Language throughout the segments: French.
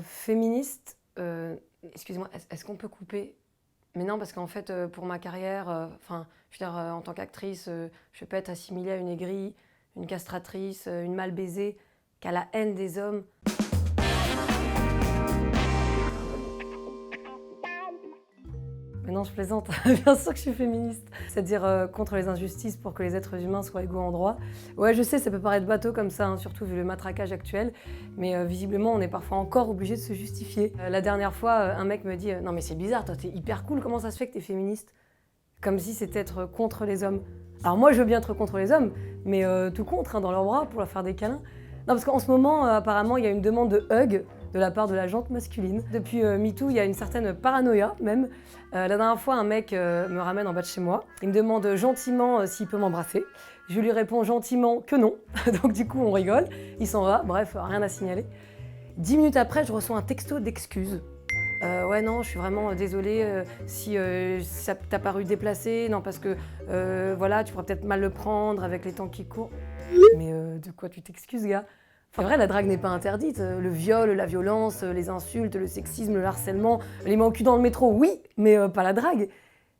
Féministe, excusez-moi, est-ce qu'on peut couper? Mais non, parce qu'en fait, pour ma carrière, enfin, je veux dire, en tant qu'actrice, je vais pas être assimilée à une aigrie, une castratrice, une mal baisée, qui a la haine des hommes. Mais non, je plaisante. Bien sûr que je suis féministe. C'est-à-dire contre les injustices pour que les êtres humains soient égaux en droit. Ouais, je sais, ça peut paraître bateau comme ça, hein, surtout vu le matraquage actuel. Mais visiblement, on est parfois encore obligé de se justifier. La dernière fois, un mec me dit non mais c'est bizarre, toi t'es hyper cool, comment ça se fait que t'es féministe? Comme si c'était être contre les hommes. Alors moi, je veux bien être contre les hommes, mais tout contre, hein, dans leurs bras, pour leur faire des câlins. Non, parce qu'en ce moment, apparemment, il y a une demande de hug de la part de la gente masculine. Depuis MeToo, il y a une certaine paranoïa, même. La dernière fois, un mec me ramène en bas de chez moi. Il me demande gentiment s'il peut m'embrasser. Je lui réponds gentiment que non. Donc du coup, on rigole. Il s'en va. Bref, rien à signaler. 10 minutes après, je reçois un texto d'excuses. Ouais, non, je suis vraiment désolée si ça t'a paru déplacé. Non, parce que voilà, tu pourrais peut-être mal le prendre avec les temps qui courent. Mais de quoi tu t'excuses, gars? C'est vrai, la drague n'est pas interdite. Le viol, la violence, les insultes, le sexisme, le harcèlement, les mains au cul dans le métro, oui, mais pas la drague.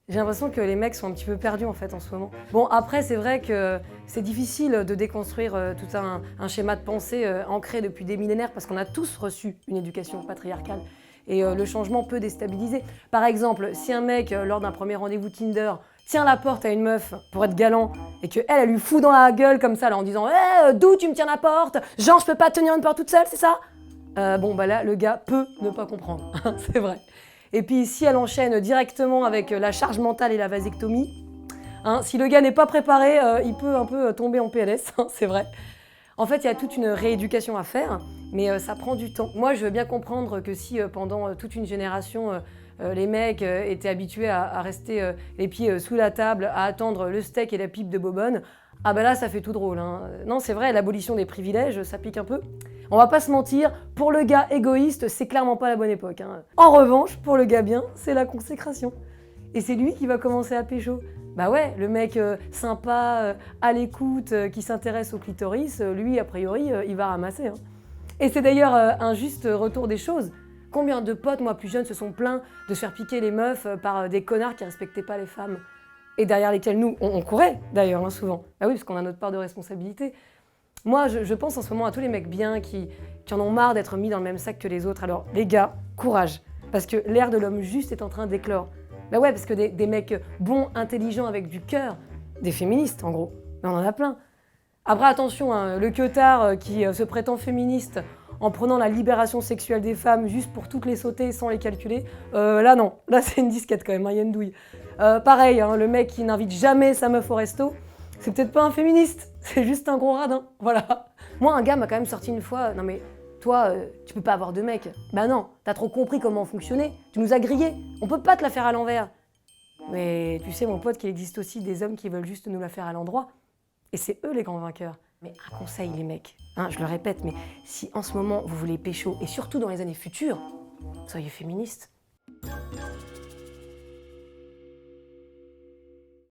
J'ai l'impression que les mecs sont un petit peu perdus en fait en ce moment. Bon, après, c'est vrai que c'est difficile de déconstruire tout un schéma de pensée ancré depuis des millénaires parce qu'on a tous reçu une éducation patriarcale. Et le changement peut déstabiliser. Par exemple, si un mec, lors d'un premier rendez-vous Tinder, tient la porte à une meuf pour être galant et qu'elle, elle lui fout dans la gueule comme ça là, en disant hey, d'où tu me tiens la porte? Genre, je peux pas tenir une porte toute seule, c'est ça? Bon, bah là, le gars peut ne pas comprendre, c'est vrai. Et puis, si elle enchaîne directement avec la charge mentale et la vasectomie, hein, si le gars n'est pas préparé, il peut un peu tomber en PLS, c'est vrai. En fait, il y a toute une rééducation à faire, mais ça prend du temps. Moi, je veux bien comprendre que si pendant toute une génération, les mecs étaient habitués à rester les pieds sous la table, à attendre le steak et la pipe de Bobonne, ah ben là, ça fait tout drôle. Hein. Non, c'est vrai, l'abolition des privilèges, ça pique un peu. On va pas se mentir, pour le gars égoïste, c'est clairement pas la bonne époque. Hein. En revanche, pour le gars bien, c'est la consécration. Et c'est lui qui va commencer à pécho. Bah ouais, le mec sympa, à l'écoute, qui s'intéresse au clitoris, lui, a priori, il va ramasser. Hein. Et c'est d'ailleurs un juste retour des choses. Combien de potes, moi plus jeunes, se sont plaints de se faire piquer les meufs par des connards qui respectaient pas les femmes? Et derrière lesquels nous, on courait d'ailleurs, hein, souvent. Bah oui, parce qu'on a notre part de responsabilité. Moi, je pense en ce moment à tous les mecs bien qui en ont marre d'être mis dans le même sac que les autres. Alors, les gars, courage, parce que l'ère de l'homme juste est en train d'éclore. Bah ouais, parce que des mecs bons, intelligents, avec du cœur, des féministes en gros, mais on en a plein. Après attention, hein, le queutard qui se prétend féministe en prenant la libération sexuelle des femmes juste pour toutes les sauter sans les calculer, là non, là c'est une disquette quand même, il y a une douille. Pareil, hein, le mec qui n'invite jamais sa meuf au resto, c'est peut-être pas un féministe, c'est juste un gros radin, voilà. Moi un gars m'a quand même sorti une fois, non mais toi, tu peux pas avoir de mec. Bah non, t'as trop compris comment fonctionner, tu nous as grillés, on peut pas te la faire à l'envers. Mais tu sais mon pote qu'il existe aussi des hommes qui veulent juste nous la faire à l'endroit. Et c'est eux les grands vainqueurs. Mais un conseil les mecs, hein, je le répète, mais si en ce moment vous voulez pécho, et surtout dans les années futures, soyez féministes.